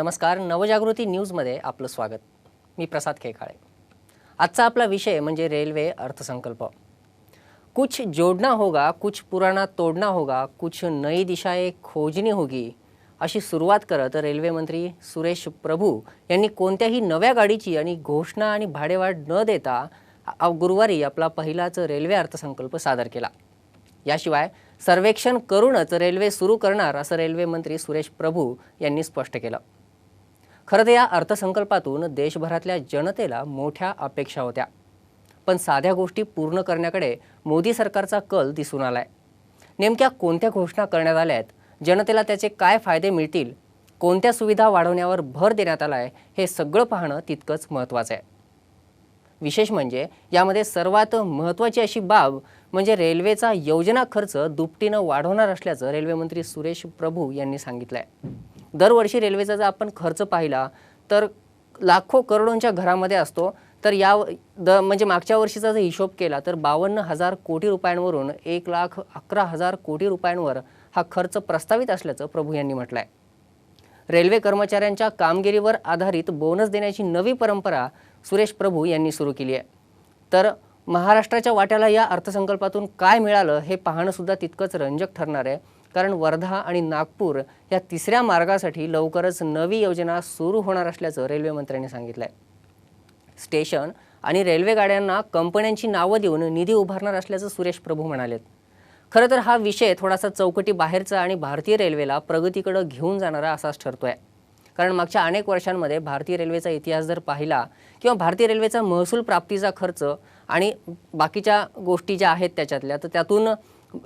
नमस्कार, नवजागृती न्यूजमध्ये आपलं स्वागत। मी प्रसाद खेकाळे। आजचा आपला विषय म्हणजे रेल्वे अर्थसंकल्प। कुछ जोड़ना होगा, कुछ पुराना तोड़ना होगा, कुछ नई दिशाएं खोजनी होगी, अशी सुरुवात करत रेल्वे मंत्री सुरेश प्रभू यांनी कोणत्याही नव्या गाडीची आणि घोषणा आणि भाडेवाढ न देता गुरुवारी आपला पहिलाच रेल्वे अर्थसंकल्प सादर केला। याशिवाय सर्वेक्षण करूनच रेल्वे सुरू करणार असं रेल्वे मंत्री सुरेश प्रभू यांनी स्पष्ट केलं। खरं तर या अर्थसंकल्पातून देशभरातल्या जनतेला मोठ्या अपेक्षा होत्या, पण साध्या गोष्टी पूर्ण करण्याकडे मोदी सरकारचा कल दिसून आलाय। नेमक्या कोणत्या घोषणा करण्यात आल्यात, जनतेला त्याचे काय फायदे मिळतील, कोणत्या सुविधा वाढवण्यावर भर देण्यात आलाय, हे सगळं पाहणं तितकंच महत्त्वाचं आहे। विशेष म्हणजे यामध्ये सर्वात महत्त्वाची अशी बाब म्हणजे रेल्वेचा योजना खर्च दुपटीनं वाढवणार असल्याचं रेल्वे मंत्री सुरेश प्रभू यांनी सांगितलंय। दरवर्षी रेल्वेचा जर आपण खर्च पाहिला तर लाखो करोडोंच्या घरामध्ये असतो, तर म्हणजे मागच्या वर्षीचा जर हिशोब केला तर 52,000 कोटी रुपयांवरून 1,11,000 कोटी रुपयांवर हा खर्च प्रस्तावित असल्याचं प्रभू यांनी म्हटलंय। रेल्वे कर्मचाऱ्यांच्या कामगिरीवर आधारित बोनस देण्याची नवी परंपरा सुरेश प्रभू यांनी सुरू केली आहे। तर महाराष्ट्राच्या वाट्याला या अर्थसंकल्पातून काय मिळालं हे पाहणं सुद्धा तितकंच रंजक ठरणार आहे, कारण वर्धा आणि नागपूर या तिसऱ्या मार्गासाठी लवकरच नवी योजना सुरू होणार असल्याचं रेल्वे मंत्र्यांनी सांगितलंय। स्टेशन आणि रेल्वे गाड्यांना कंपन्यांची नावं देऊन निधी उभारणार असल्याचं सुरेश प्रभू म्हणालेत। खरं तर हा विषय थोडासा चौकटी बाहेरचा आणि भारतीय रेल्वेला प्रगतीकडे घेऊन जाणारा असाच ठरतोय, कारण मागच्या अनेक वर्षांमध्ये भारतीय रेल्वेचा इतिहास जर पाहिला किंवा भारतीय रेल्वेचा महसूल प्राप्तीचा खर्च आणि बाकीच्या गोष्टी ज्या आहेत त्याच्यातल्या, तर त्यातून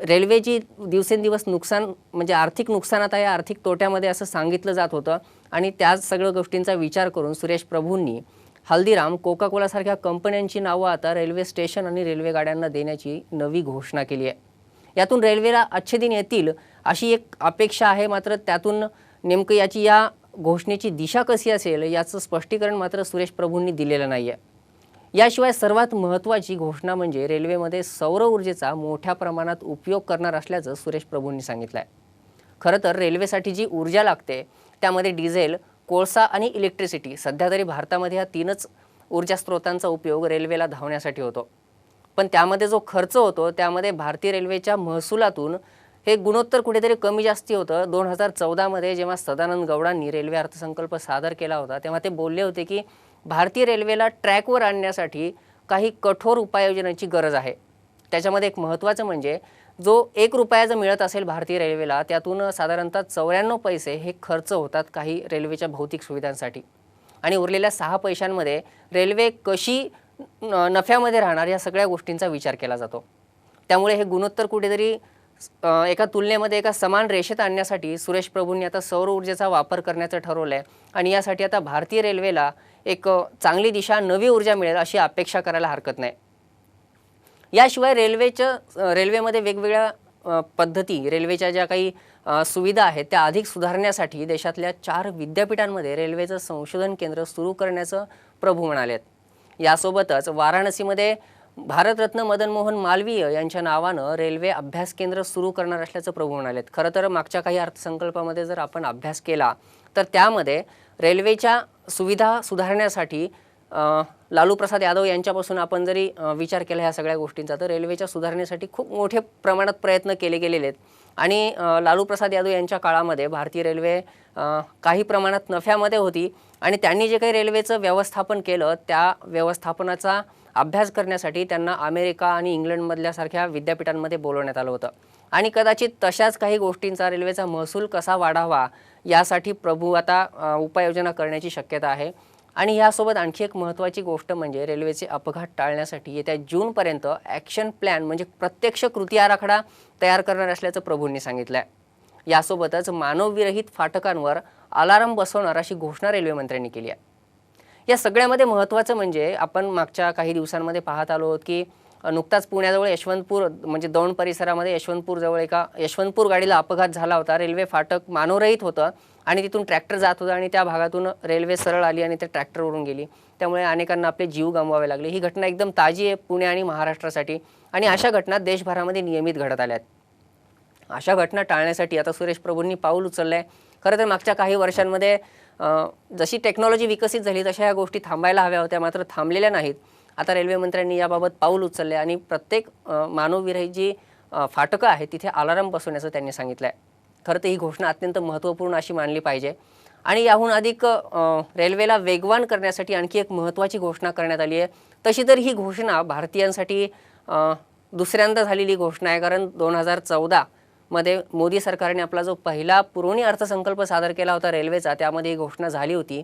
रेल्वेची दिवसेंदिवस नुकसान म्हणजे आर्थिक नुकसानात आहे, आर्थिक तोट्यामध्ये असं सांगितलं जात होतं। आणि त्याच सगळ्या गोष्टींचा विचार करून सुरेश प्रभूंनी हल्दीराम, कोका कोला सारख्या कंपन्यांची नावं आता रेल्वे स्टेशन आणि रेल्वे गाड्यांना देण्याची नवी घोषणा केली आहे। यातून रेल्वेला अच्छे दिन येतील अशी एक अपेक्षा आहे, मात्र त्यातून नेमकं या घोषणेची दिशा कशी असेल याचं स्पष्टीकरण मात्र सुरेश प्रभूंनी दिलेलं नाहीये। याशिवाय सर्वात महत्त्वाची घोषणा म्हणजे रेल्वेमध्ये सौर ऊर्जेचा मोठ्या प्रमाणात उपयोग करणार असल्याचं सुरेश प्रभूंनी सांगितलंय। खरं तर रेल्वेसाठी जी ऊर्जा लागते त्यामध्ये डिझेल, कोळसा आणि इलेक्ट्रिसिटी, सध्या तरी भारतामध्ये या तीनच ऊर्जा स्रोतांचा उपयोग रेल्वेला धावण्यासाठी होतो, पण त्यामध्ये जो खर्च होतो त्यामध्ये भारतीय रेल्वेच्या महसुलातून हे गुणोत्तर कुठेतरी कमी जास्ती होतं। 2014 मध्ये जेव्हा सदानंद गौडांनी रेल्वे अर्थसंकल्प सादर केला होता तेव्हा ते बोलले होते की भारतीय रेल्वेला ट्रॅकवर आणण्यासाठी काही कठोर उपाययोजनांची गरज आहे। त्याच्यामध्ये एक महत्त्वाचं म्हणजे जो 1 रुपया जर मिळत असेल भारतीय रेल्वेला, त्यातून साधारणतः 94 पैसे हे खर्च होतात काही रेल्वेच्या भौतिक सुविधांसाठी, आणि उरलेल्या 6 पैशांमध्ये रेल्वे कशी नफ्यामध्ये राहणार या सगळ्या गोष्टींचा विचार केला जातो। त्यामुळे हे गुणोत्तर कुठेतरी एका तुलनेमध्ये एका समान रेषेत आणण्यासाठी सुरेश प्रभूंनी आता सौर ऊर्जेचा वापर करण्याचं ठरवलंय, आणि यासाठी आता भारतीय रेल्वेला एक चांगली दिशा, नवी ऊर्जा मिळेल अशी अपेक्षा करायला हरकत नाही। याशिवाय रेल्वेमध्ये वेगवेगळ्या पद्धती, रेल्वेच्या ज्या काही सुविधा आहेत त्या अधिक सुधारण्यासाठी देशातल्या 4 विद्यापीठांमध्ये रेल्वेचं संशोधन केंद्र सुरू करण्याचं प्रभू म्हणालेत। यासोबतच वाराणसीमध्ये भारतरत्न मदन मोहन मालवीय यांच्या नावानं रेल्वे अभ्यास केंद्र सुरू करणार असल्याचं प्रभू म्हणालेत। खरं तर मागच्या काही अर्थसंकल्पामध्ये जर आपण अभ्यास केला तर त्यामध्ये रेल्वेच्या सुविधा सुधारण्यासाठी लालू प्रसाद यादव यांच्यापासून आपण जरी विचार केला ह्या सगळ्या गोष्टींचा, तर रेल्वेच्या सुधारणेसाठी खूप मोठे प्रमाणात प्रयत्न केले गेलेले आहेत। आणि लालू प्रसाद यादव यांच्या काळामध्ये भारतीय रेल्वे काही प्रमाणात नफ्यामध्ये होती, आणि त्यांनी जे काही रेल्वेचं व्यवस्थापन केलं त्या व्यवस्थापनाचा अभ्यास करण्यासाठी त्यांना अमेरिका आणि इंग्लंडमधल्या सारख्या विद्यापीठांमध्ये बोलवण्यात आलं होतं, आणि कदाचित तशाच काही गोष्टींचा रेल्वेचा महसूल कसा वाढावा यासाठी प्रभू आता उपाययोजना करण्याची शक्यता आहे। आणि यासोबत आणखी एक महत्त्वाची गोष्ट म्हणजे रेल्वेचे अपघात टाळण्यासाठी येत्या जूनपर्यंत ॲक्शन प्लॅन म्हणजे प्रत्यक्ष कृती आराखडा तयार करणार असल्याचं प्रभूंनी सांगितलंय। यासोबतच मानवविरहित फाटकांवर अलार्म बसवणार अशी घोषणा रेल्वे मंत्र्यांनी केली आहे। या सगळ्यामध्ये महत्त्वाचं म्हणजे आपण मागच्या काही दिवसांमध्ये पाहत आलो आहोत की नुकताच पुण्याजवळ यशवंतपूर म्हणजे दौंड परिसरामध्ये यशवंतपूरजवळ एका यशवंतपूर गाडीला अपघात झाला होता। रेल्वे फाटक मानवरहित होतं आणि तिथून ट्रॅक्टर जात होता, आणि त्या भागातून रेल्वे सरळ आली आणि त्या ट्रॅक्टरवरून गेली, त्यामुळे अनेकांना आपले जीव गमवावे लागले। ही घटना एकदम ताजी आहे पुणे आणि महाराष्ट्रासाठी, आणि अशा घटना देशभरामध्ये नियमित घडत आल्या आहेत। अशा घटना टाळण्यासाठी आता सुरेश प्रभूंनी पाऊल उचललंय। खरं तर मागच्या काही वर्षांमध्ये जशी टेक्नॉलॉजी विकसित झाली तशा ह्या गोष्टी थांबायला हव्या होत्या, मात्र थांबलेल्या नाहीत. आता रेल्वे मंत्र्यांनी याबाबत पाऊल उचलले आणि प्रत्येक मानवविरहित जी फाटकं आहेत तिथे अलार्म बसवण्याचं त्यांनी सांगितलं आहे. खरं तर ही घोषणा अत्यंत महत्त्वपूर्ण अशी मानली पाहिजे. आणि याहून अधिक रेल्वेला वेगवान करण्यासाठी आणखी एक महत्त्वाची घोषणा करण्यात आली आहे. तशी तर ही घोषणा भारतीयांसाठी दुसऱ्यांदा झालेली घोषणा आहे, कारण 2014 मध्ये मोदी सरकारने आपला जो पहिला पुरवणी अर्थसंकल्प सादर केला होता रेल्वेचा, त्यामध्ये ही घोषणा झाली होती.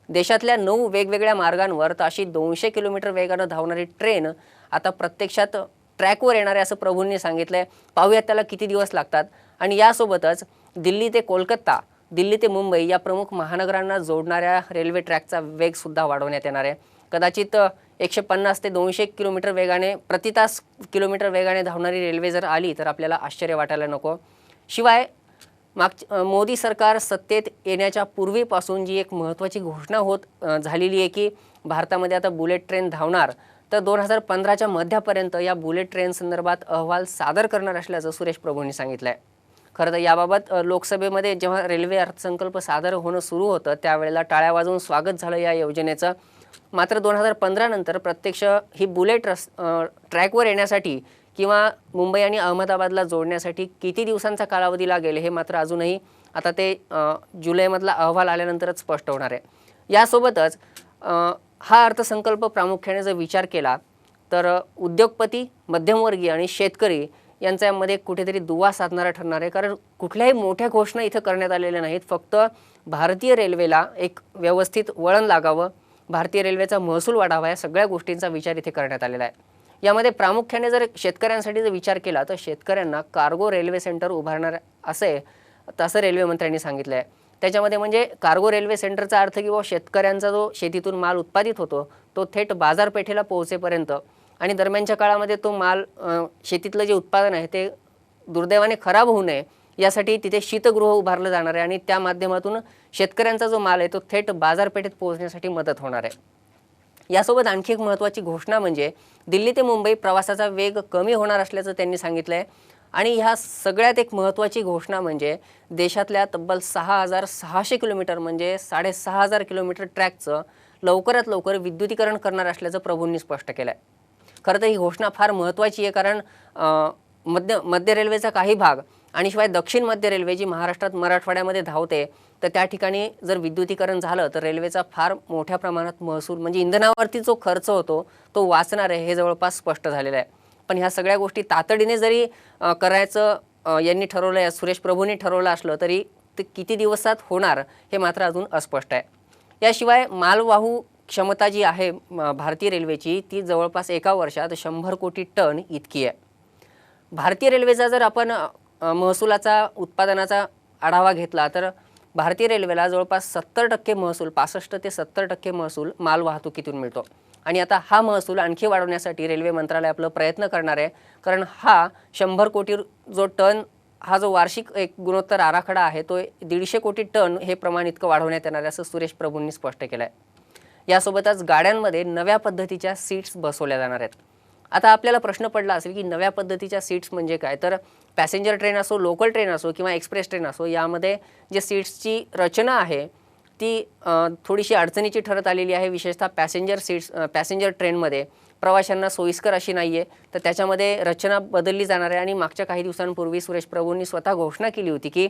देशातल्या 9 वेगवेगळ्या मार्गांवर तर अशी 200 किलोमीटर वेगानं धावणारी ट्रेन आता प्रत्यक्षात ट्रॅकवर येणार आहे असं प्रभूंनी सांगितलंय. पाहूयात त्याला किती दिवस लागतात. आणि यासोबतच दिल्ली ते कोलकाता, दिल्ली ते मुंबई या प्रमुख महानगरांना जोडणाऱ्या रेल्वे ट्रॅकचा वेग सुद्धा वाढवण्यात येणार आहे. कदाचित 150 ते 200 किलोमीटर वेगाने प्रति तास किलोमीटर वेगाने धावणारी रेल्वे जर आली तर आपल्याला आश्चर्य वाटायला नको. शिवाय मोदी सरकार सत्तेत येण्याच्या पूर्वीपासून जी एक महत्त्वाची घोषणा झालेली आहे की भारतामध्ये आता बुलेट ट्रेन धावणार, तर 2015च्या मध्यापर्यंत या बुलेट ट्रेन संदर्भात अहवाल सादर करणार असल्याचं सुरेश प्रभूंनी सांगितलं आहे. खरं तर याबाबत लोकसभेमध्ये जेव्हा रेल्वे अर्थसंकल्प सादर होणं सुरू होतं त्यावेळेला टाळ्या वाजवून स्वागत झालं या योजनेचं. मात्र 2015 नंतर प्रत्यक्ष ही बुलेट ट्रॅकवर येण्यासाठी किंवा मुंबई आणि अहमदाबादला जोडण्यासाठी किती दिवसांचा कालावधी लागेल हे मात्र अजूनही आता ते जुलैमधला अहवाल आल्यानंतरच स्पष्ट होणार आहे. यासोबतच हा अर्थसंकल्प प्रामुख्याने जर विचार केला तर उद्योगपती, मध्यमवर्गीय आणि शेतकरी यांच्यामध्ये कुठेतरी दुवा साधणारा ठरणार आहे. कारण कुठल्याही मोठ्या घोषणा इथं करण्यात आलेल्या नाहीत. फक्त भारतीय रेल्वेला एक व्यवस्थित वळण लागावं, भारतीय रेल्वेचा महसूल वाढावा, या सगळ्या गोष्टींचा विचार इथे करण्यात आलेला आहे. यामध्ये प्रामुख्याने जर शेतकऱ्यांसाठी जर विचार केला तर शेतकऱ्यांना कार्गो रेल्वे सेंटर उभारणार असं रेल्वे मंत्र्यांनी सांगितलं आहे. त्याच्यामध्ये म्हणजे कार्गो रेल्वे सेंटरचा अर्थ की शेतकऱ्यांचा जो शेतीतून माल उत्पादित होतो तो थेट बाजारपेठेला पोहोचेपर्यंत आणि दरम्यानच्या काळामध्ये तो माल शेतीतलं जे उत्पादन आहे ते दुर्दैवाने खराब होऊ नये यासाठी तिथे शीतगृह उभारलं जाणार आहे आणि त्या माध्यमातून शेतकऱ्यांचा जो माल आहे तो थेट बाजारपेठेत पोहोचण्यासाठी मदत होणार आहे. यासोबत आणखी एक महत्त्वाची घोषणा म्हणजे दिल्ली ते मुंबई प्रवासाचा वेग कमी होणार असल्याचं त्यांनी सांगितलं आहे. आणि ह्या सगळ्यात एक महत्त्वाची घोषणा म्हणजे देशातल्या तब्बल 6600 किलोमीटर म्हणजे 6500 किलोमीटर ट्रॅकचं लवकरात लवकर विद्युतीकरण करणार असल्याचं प्रभूंनी स्पष्ट केलं आहे. खरं तर ही घोषणा फार महत्त्वाची आहे, कारण मध्य रेल्वेचा काही भाग आणि शिवाय दक्षिण मध्य रेल्वे जी महाराष्ट्रात मराठवाड्यामध्ये धावते तर त्या ठिकाणी जर विद्युतीकरण झालं तर रेल्वेचा फार मोठ्या प्रमाणात महसूल म्हणजे इंधनावरती जो खर्च होतो तो वाचणार आहे हे जवळपास स्पष्ट झालेलं आहे. पण ह्या सगळ्या गोष्टी तातडीने जरी करायचं यांनी ठरवलं आहे, सुरेश प्रभूंनी ठरवलं असलं तरी ते किती दिवसात होणार हे मात्र अजून अस्पष्ट आहे. याशिवाय मालवाहू क्षमता जी आहे भारतीय रेल्वेची ती जवळपास एका वर्षात 100 कोटी टन इतकी आहे. भारतीय रेल्वेचा जर आपण महसुलाचा उत्पादनाचा आढावा घेतला तर भारतीय रेल्वेला जवळपास 70% महसूल 65 ते 70% महसूल माल वाहतुकीतून मिळतो. आणि आता हा महसूल आणखी वाढवण्यासाठी रेल्वे मंत्रालय आपलं प्रयत्न करणार आहे, कारण हा 100 कोटी जो टन हा जो वार्षिक एक गुणोत्तर आराखडा आहे तो 150 कोटी टन हे प्रमाण इतकं वाढवण्यात येणार आहे असं सुरेश प्रभूंनी स्पष्ट केलं आहे. यासोबतच गाड्यांमध्ये नव्या पद्धतीच्या सीट्स बसवल्या जाणार आहेत. आता आपल्याला प्रश्न पडला असेल की नव्या पद्धतीच्या सीट्स म्हणजे काय, तर पॅसेंजर ट्रेन असो, लोकल ट्रेन असो किंवा एक्सप्रेस ट्रेन असो यामध्ये जे सीट्सची रचना आहे ती थोडीशी अडचणीची ठरत आलेली आहे. विशेषतः पॅसेंजर ट्रेनमध्ये प्रवाशांना सोयीस्कर अशी नाही आहे, तर त्याच्यामध्ये रचना बदलली जाणार आहे. आणि मागच्या काही दिवसांपूर्वी सुरेश प्रभूंनी स्वतः घोषणा केली होती की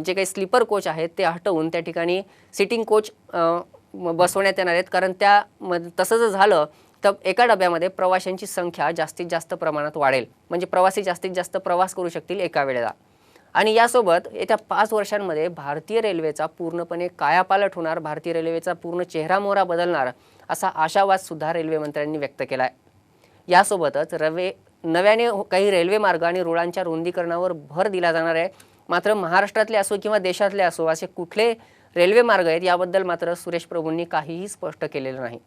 जे काही स्लीपर कोच आहेत ते हटवून त्या ठिकाणी सिटिंग कोच बसवण्यात येणार आहेत, कारण तसं जर झालं तर एका डब्यामध्ये प्रवाशांची संख्या जास्तीत जास्त प्रमाणात वाढेल, म्हणजे प्रवासी जास्तीत जास्त प्रवास करू शकतील एका वेळेला. आणि यासोबत येत्या 5 वर्षांमध्ये भारतीय रेल्वेचा पूर्णपणे कायापालट होणार, भारतीय रेल्वेचा पूर्ण चेहरामोहरा बदलणार असा आशावाद सुद्धा रेल्वे मंत्र्यांनी व्यक्त केला आहे. यासोबतच नव्याने काही रेल्वे मार्ग आणि रुळांच्या रुंदीकरणावर भर दिला जाणार आहे. मात्र महाराष्ट्रातले असो किंवा देशातले असो असे कुठले रेल्वे मार्ग आहेत याबद्दल मात्र सुरेश प्रभूंनी काहीही स्पष्ट केलेलं नाही.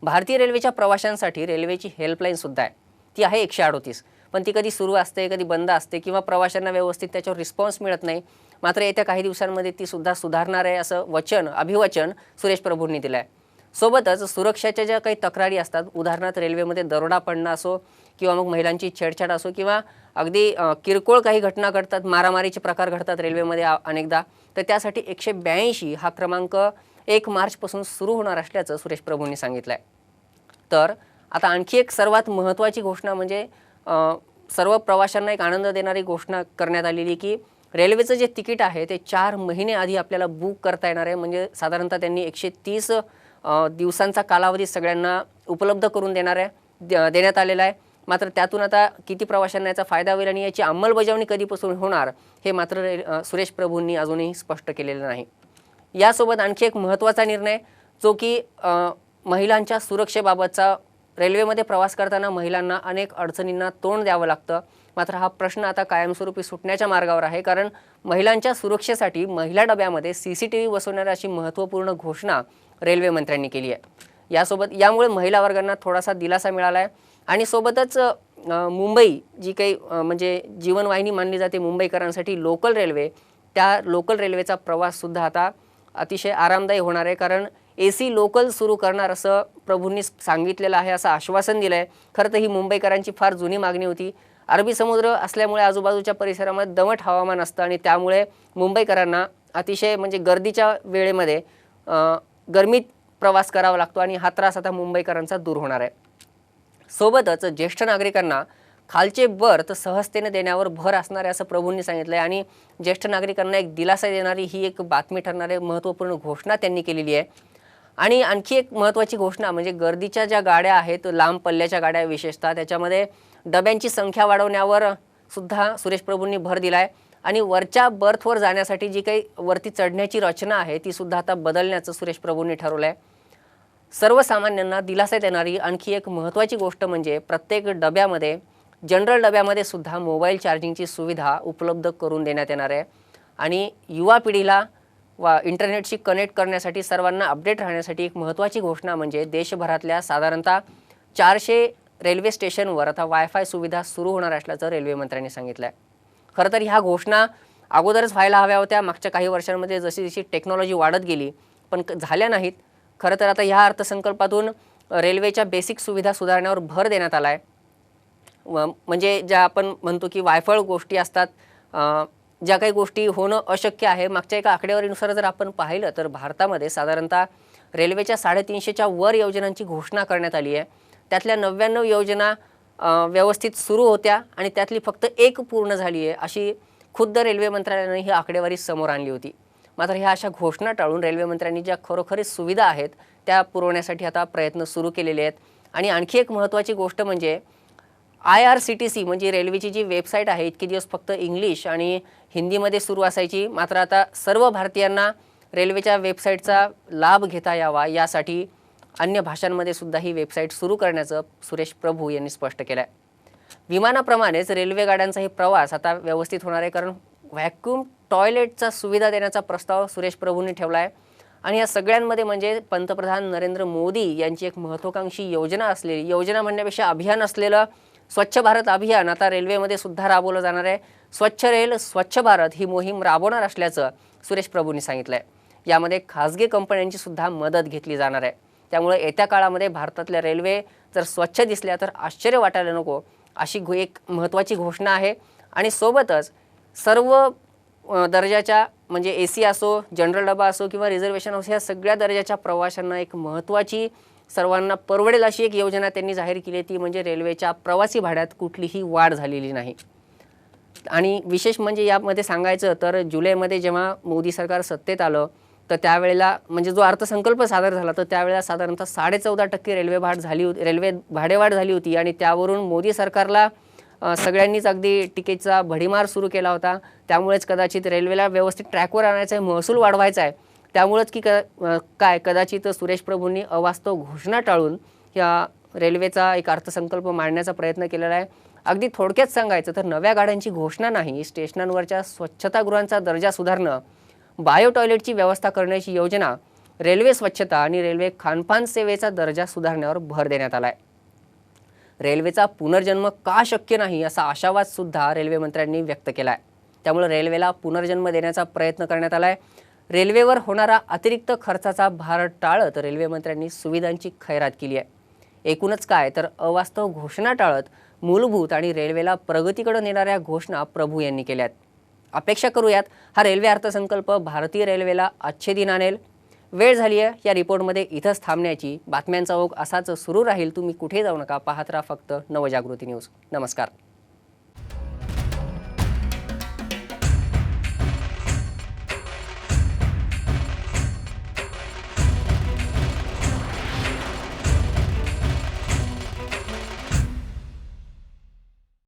भारतीय रेल्वेच्या प्रवाशांसाठी रेल्वेची हेल्पलाईन सुद्धा आहे, ती आहे 138, पण ती कधी सुरू असते कधी बंद असते किंवा प्रवाशांना व्यवस्थित त्याच्यावर रिस्पॉन्स मिळत नाही. मात्र येत्या काही दिवसांमध्ये ती सुद्धा सुधारणार आहे असं अभिवचन सुरेश प्रभूंनी दिलं आहे. सोबतच सुरक्षेच्या ज्या काही तक्रारी असतात, उदाहरणार्थ रेल्वेमध्ये दरोडा पडणं असो किंवा मग महिलांची छेडछाड असो किंवा अगदी किरकोळ काही घटना घडतात, मारामारीचे प्रकार घडतात रेल्वेमध्ये अनेकदा, तर त्यासाठी 182 हा क्रमांक 1 मार्चपासून सुरू होणार असल्याचं सुरेश प्रभूंनी सांगितलं आहे. तर आता आणखी एक सर्वात महत्त्वाची घोषणा म्हणजे सर्व प्रवाशांना एक आनंद देणारी घोषणा करण्यात आलेली की रेल्वेचं जे तिकीट आहे ते 4 महिने आधी आपल्याला बुक करता येणार आहे. म्हणजे साधारणतः त्यांनी 130 दिवसांचा कालावधी सगळ्यांना उपलब्ध करून देण्यात आलेला आहे. मात्र त्यातून आता किती प्रवाशांना याचा फायदा होईल आणि याची अंमलबजावणी कधीपासून होणार हे मात्र सुरेश प्रभूंनी अजूनही स्पष्ट केलेलं नाही. यासोबत आणखी एक महत्त्वाचा निर्णय जो की महिलांच्या सुरक्षेबाबतचा. रेल्वेमध्ये प्रवास करताना महिलांना अनेक अडचणींना तोंड द्यावं लागतं. मात्र हा प्रश्न आता कायमस्वरूपी सुटण्याच्या मार्गावर आहे, कारण महिलांच्या सुरक्षेसाठी महिला डब्यामध्ये CCTV बसवणारी अशी महत्त्वपूर्ण घोषणा रेल्वे मंत्र्यांनी केली आहे. यामुळे महिला वर्गांना थोडासा दिलासा मिळाला आहे आणि सोबतच मुंबई जी काही म्हणजे जीवनवाहिनी मानली जाते मुंबईकरांसाठी लोकल रेल्वे, त्या लोकल रेल्वेचा प्रवाससुद्धा आता अतिशय आरामदायी होणार आहे, कारण AC लोकल सुरू करणार असं प्रभूंनी सांगितलेलं आहे, असं आश्वासन दिलं आहे. खरं तर ही मुंबईकरांची फार जुनी मागणी होती. अरबी समुद्र असल्यामुळे आजूबाजूच्या परिसरामध्ये दमट हवामान असतं आणि त्यामुळे मुंबईकरांना अतिशय म्हणजे गर्दीच्या वेळेमध्ये गरमीत प्रवास करावा लागतो आणि हा त्रास आता मुंबईकरांचा दूर होणार आहे. सोबतच ज्येष्ठ नागरिकांना खालचे बर्थ सहजतेने देण्यावर भर असणार आहे असं प्रभूंनी सांगितलं आहे आणि ज्येष्ठ नागरिकांना एक दिलासा देणारी ही एक बातमी ठरणारी महत्त्वपूर्ण घोषणा त्यांनी केलेली आहे. आणि आणखी एक महत्त्वाची घोषणा म्हणजे गर्दीच्या ज्या गाड्या आहेत, लांब पल्ल्याच्या गाड्या विशेषतः, त्याच्यामध्ये डब्यांची संख्या वाढवण्यावर सुद्धा सुरेश प्रभूंनी भर दिला आहे आणि वरच्या बर्थवर जाण्यासाठी जी काही वरती चढण्याची रचना आहे ती सुद्धा आता बदलण्याचं सुरेश प्रभूंनी ठरवलं आहे. सर्वसामान्यांना दिलासा देणारी आणखी एक महत्त्वाची गोष्ट म्हणजे प्रत्येक डब्यामध्ये, जनरल डब्यामध्ये सुद्धा मोबाईल चार्जिंगची सुविधा उपलब्ध करून देण्यात येणार आहे आणि युवा पिढीला इंटरनेटशी कनेक्ट करण्यासाठी, सर्वांना अपडेट राहण्यासाठी एक महत्त्वाची घोषणा म्हणजे देशभरातल्या साधारणतः 400 रेल्वे स्टेशनवर आता वायफाय सुविधा सुरू होणार असल्याचं रेल्वे मंत्र्यांनी सांगितलं आहे. खरं तर ह्या घोषणा अगोदरच व्हायला हव्या होत्या मागच्या काही वर्षांमध्ये, जशी जशी टेक्नॉलॉजी वाढत गेली, पण झाल्या नाहीत. खरं तर आता ह्या अर्थसंकल्पातून रेल्वेच्या बेसिक सुविधा सुधारण्यावर भर देण्यात आला आहे. म्हणजे ज्या आपण म्हणतो की वायफळ गोष्टी असतात, ज्या काही गोष्टी होणं अशक्य आहे, मागच्या एका आकडेवारीनुसार जर आपण पाहिलं तर भारतामध्ये साधारणतः रेल्वेच्या 350च्या वर योजनांची घोषणा करण्यात आली आहे. त्यातल्या 99 योजना व्यवस्थित सुरू होत्या आणि त्यातली फक्त एक पूर्ण झाली आहे अशी खुद्द रेल्वे मंत्रालयाने ही आकडेवारी समोर आणली होती. मात्र ह्या अशा घोषणा टाळून रेल्वे मंत्र्यांनी ज्या खरोखरीच सुविधा आहेत त्या पुरवण्यासाठी आता प्रयत्न सुरू केलेले आहेत. आणि आणखी एक महत्त्वाची गोष्ट म्हणजे IRCTC म्हणजे रेल्वेची जी वेबसाईट आहे, इतके दिवस फक्त इंग्लिश आणि हिंदीमध्ये सुरू असायची, मात्र आता सर्व भारतीयांना रेल्वेच्या वेबसाईटचा लाभ घेता यावा यासाठी अन्य भाषांमध्ये सुद्धा ही वेबसाईट सुरू करण्याचं सुरेश प्रभू यांनी स्पष्ट केलं आहे. विमानाप्रमाणेच रेल्वे गाड्यांचाही प्रवास आता व्यवस्थित होणार आहे, कारण व्हॅक्यूम टॉयलेटचा सुविधा देण्याचा प्रस्ताव सुरेश प्रभूंनी ठेवला आहे. आणि या सगळ्यांमध्ये म्हणजे पंतप्रधान नरेंद्र मोदी यांची एक महत्त्वाकांक्षी योजना असलेली, योजना म्हणण्यापेक्षा अभियान असलेलं स्वच्छ भारत अभियान आता रेल्वेमध्ये सुद्धा राबवलं जाणार आहे. स्वच्छ रेल स्वच्छ भारत ही मोहीम राबवणार असल्याचं सुरेश प्रभूंनी सांगितलं आहे. यामध्ये खाजगी कंपन्यांची सुद्धा मदत घेतली जाणार आहे. त्यामुळे येत्या काळामध्ये भारतातल्या रेल्वे जर स्वच्छ दिसल्या तर आश्चर्य वाटायला नको अशी एक महत्त्वाची घोषणा आहे. आणि सोबतच सर्व दर्जाच्या म्हणजे AC असो, जनरल डबा असो किंवा रिझर्वेशन असो, या सगळ्या दर्जाच्या प्रवाशांना एक महत्त्वाची, सर्वांना परवडेल अशी एक योजना त्यांनी जाहीर केली. ती म्हणजे रेल्वेच्या प्रवासी भाड्यात कुठलीही वाढ झालेली नाही. आणि विशेष म्हणजे यामध्ये सांगायचं तर जुलैमध्ये जेव्हा मोदी सरकार सत्तेत आलं तर त्यावेळेला म्हणजे जो अर्थसंकल्प सादर झाला तर त्यावेळेला साधारणतः 14.5% रेल्वे भाडेवाढ झाली होती आणि त्यावरून मोदी सरकारला सगळ्यांनीच अगदी टीकेचा भडीमार सुरू केला होता. त्यामुळेच कदाचित रेल्वेला व्यवस्थित ट्रॅकवर आणायचं आहे, महसूल वाढवायचा आहे, त्यामुळेच की कदाचित सुरेश प्रभूंनी अवास्तव घोषणा टाळून या रेल्वेचा एक अर्थसंकल्प मांडण्याचा प्रयत्न केलेला आहे. अगदी थोडक्यात सांगायचं तर नव्या गाड्यांची घोषणा नाही, स्टेशनांवरच्या स्वच्छतागृहांचा दर्जा सुधारणं, बायो टॉयलेटची व्यवस्था करण्याची योजना, रेल्वे स्वच्छता आणि रेल्वे खानपान सेवेचा दर्जा सुधारण्यावर भर देण्यात आला आहे. रेल्वेचा पुनर्जन्म का शक्य नाही असा आशावाद सुद्धा रेल्वे मंत्र्यांनी व्यक्त केला आहे. त्यामुळे रेल्वेला पुनर्जन्म देण्याचा प्रयत्न करण्यात आला आहे. रेल्वेवर होणारा अतिरिक्त खर्चाचा भार टाळत रेल्वे मंत्र्यांनी सुविधांची खैरात केली आहे. एकूणच काय तर अवास्तव घोषणा टाळत मूलभूत आणि रेल्वेला प्रगतीकडे नेणाऱ्या घोषणा प्रभू यांनी केल्यात। अपेक्षा करूयात हा रेल्वे अर्थसंकल्प भारतीय रेल्वेला अच्छे दिन आणेल। वेळ झाली आहे या रिपोर्टमध्ये इथंच थांबण्याची। बातम्यांचा ओघ असाच सुरू राहील। तुम्ही कुठे जाऊ नका, पाहत राहा फक्त नवजागृती न्यूज। नमस्कार।